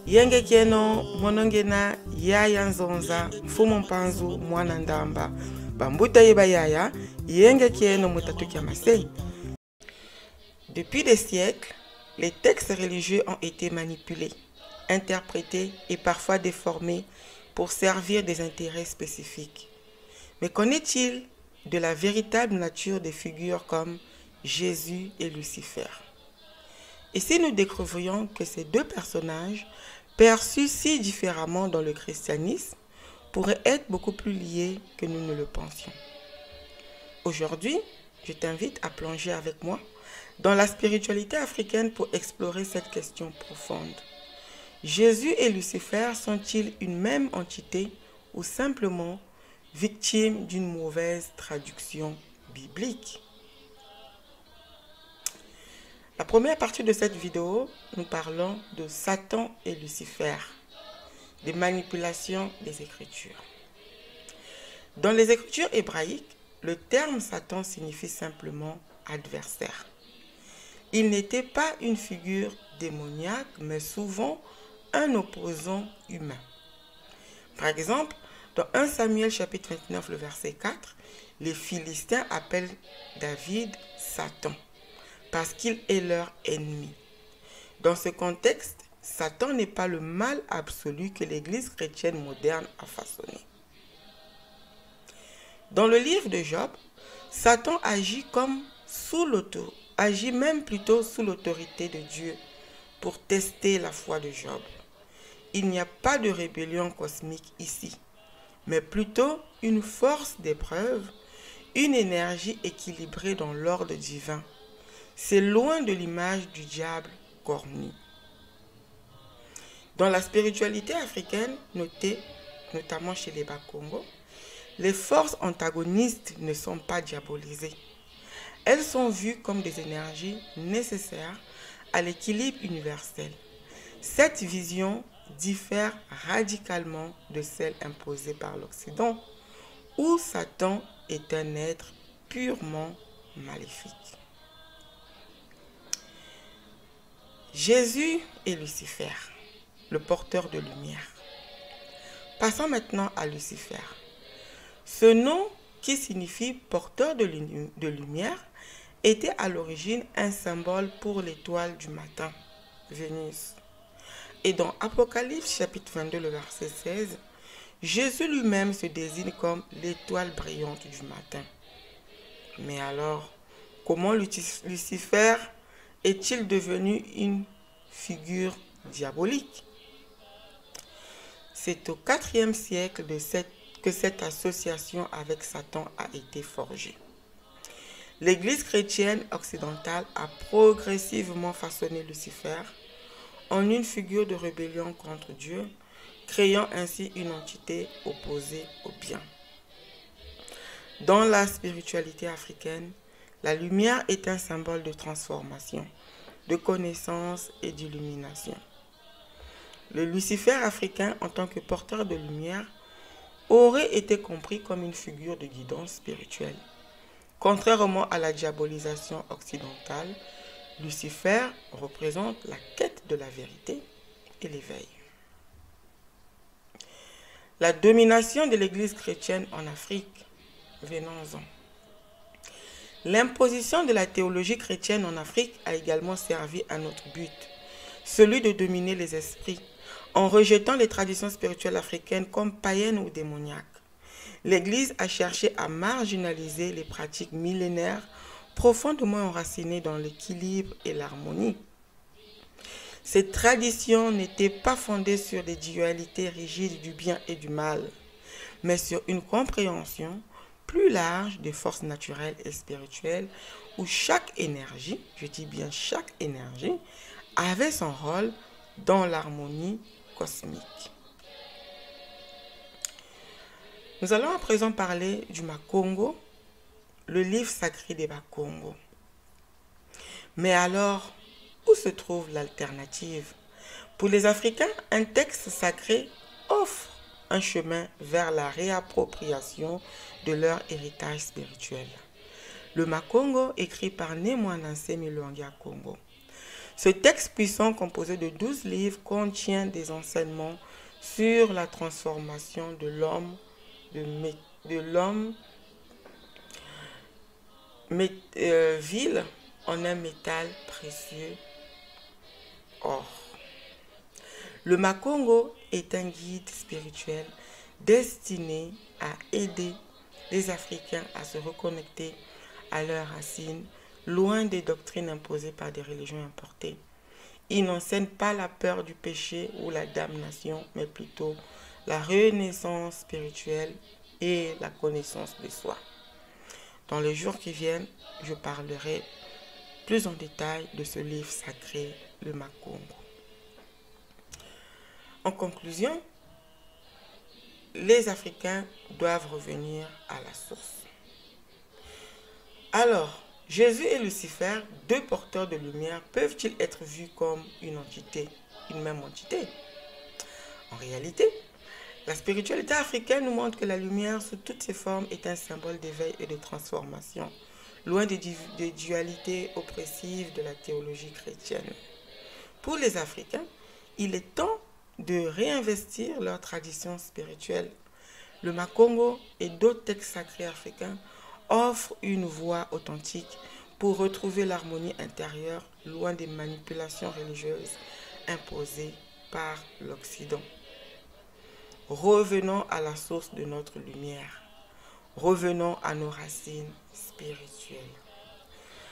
Yenge kieno monongena yaya nzonza mfumu mpanzu mwana ndamba bambuta yeba yaya yenge kieno mutatu kia masei. Depuis des siècles, les textes religieux ont été manipulés, interprétés et parfois déformés pour servir des intérêts spécifiques. Mais qu'en est-il de la véritable nature des figures comme Jésus et Lucifer? Et si nous découvrions que ces deux personnages, perçus si différemment dans le christianisme, pourraient être beaucoup plus liés que nous ne le pensions? Aujourd'hui, je t'invite à plonger avec moi dans la spiritualité africaine pour explorer cette question profonde. Jésus et Lucifer sont-ils une même entité ou simplement victimes d'une mauvaise traduction biblique? La première partie de cette vidéo, nous parlons de Satan et Lucifer, des manipulations des Écritures. Dans les Écritures hébraïques, le terme Satan signifie simplement adversaire. Il n'était pas une figure démoniaque, mais souvent un opposant humain. Par exemple, dans 1 Samuel chapitre 29, le verset 4, les Philistins appellent David Satan, parce qu'il est leur ennemi. Dans ce contexte, Satan n'est pas le mal absolu que l'Église chrétienne moderne a façonné. Dans le livre de Job, Satan agit même plutôt sous l'autorité de Dieu pour tester la foi de Job. Il n'y a pas de rébellion cosmique ici, mais plutôt une force d'épreuve, une énergie équilibrée dans l'ordre divin. C'est loin de l'image du diable cornu. Dans la spiritualité africaine, notée notamment chez les Bakongo, les forces antagonistes ne sont pas diabolisées. Elles sont vues comme des énergies nécessaires à l'équilibre universel. Cette vision diffère radicalement de celle imposée par l'Occident, où Satan est un être purement maléfique. Jésus et Lucifer, le porteur de lumière. Passons maintenant à Lucifer. Ce nom, qui signifie porteur de lumière, était à l'origine un symbole pour l'étoile du matin, Vénus. Et dans Apocalypse chapitre 22, le verset 16, Jésus lui-même se désigne comme l'étoile brillante du matin. Mais alors, comment Lucifer est-il devenu une figure diabolique? C'est au IVe siècle que cette association avec Satan a été forgée. L'Église chrétienne occidentale a progressivement façonné Lucifer en une figure de rébellion contre Dieu, créant ainsi une entité opposée au bien. Dans la spiritualité africaine, la lumière est un symbole de transformation, de connaissance et d'illumination. Le Lucifer africain, en tant que porteur de lumière, aurait été compris comme une figure de guidance spirituelle. Contrairement à la diabolisation occidentale, Lucifer représente la quête de la vérité et l'éveil. La domination de l'Église chrétienne en Afrique, venons-en. L'imposition de la théologie chrétienne en Afrique a également servi à notre but, celui de dominer les esprits, en rejetant les traditions spirituelles africaines comme païennes ou démoniaques. L'Église a cherché à marginaliser les pratiques millénaires profondément enracinées dans l'équilibre et l'harmonie. Ces traditions n'étaient pas fondées sur des dualités rigides du bien et du mal, mais sur une compréhension plus large des forces naturelles et spirituelles où chaque énergie, je dis bien chaque énergie, avait son rôle dans l'harmonie cosmique. Nous allons à présent parler du Makongo, le livre sacré des Bakongo. Mais alors, où se trouve l'alternative? Pour les Africains, un texte sacré offre un chemin vers la réappropriation de leur héritage spirituel. Le Makongo, écrit par Némoanansé Milongia Congo. Ce texte puissant composé de 12 livres contient des enseignements sur la transformation de l'homme vil en un métal précieux, or. Le Makongo est un guide spirituel destiné à aider les Africains à se reconnecter à leurs racines, loin des doctrines imposées par des religions importées. Il n'enseigne pas la peur du péché ou la damnation, mais plutôt la renaissance spirituelle et la connaissance de soi. Dans les jours qui viennent, je parlerai plus en détail de ce livre sacré, le Makongo. En conclusion, les Africains doivent revenir à la source. Alors, Jésus et Lucifer, deux porteurs de lumière, peuvent-ils être vus comme une entité, une même entité? En réalité, la spiritualité africaine nous montre que la lumière, sous toutes ses formes, est un symbole d'éveil et de transformation, loin des dualités oppressives de la théologie chrétienne. Pour les Africains, il est temps de réinvestir leur tradition spirituelle. Le Makongo et d'autres textes sacrés africains offrent une voie authentique pour retrouver l'harmonie intérieure, loin des manipulations religieuses imposées par l'Occident. Revenons à la source de notre lumière. Revenons à nos racines spirituelles.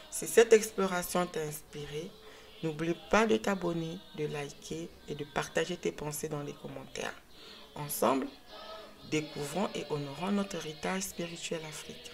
Si cette exploration t'a inspiré, n'oublie pas de t'abonner, de liker et de partager tes pensées dans les commentaires. Ensemble, découvrons et honorons notre héritage spirituel africain.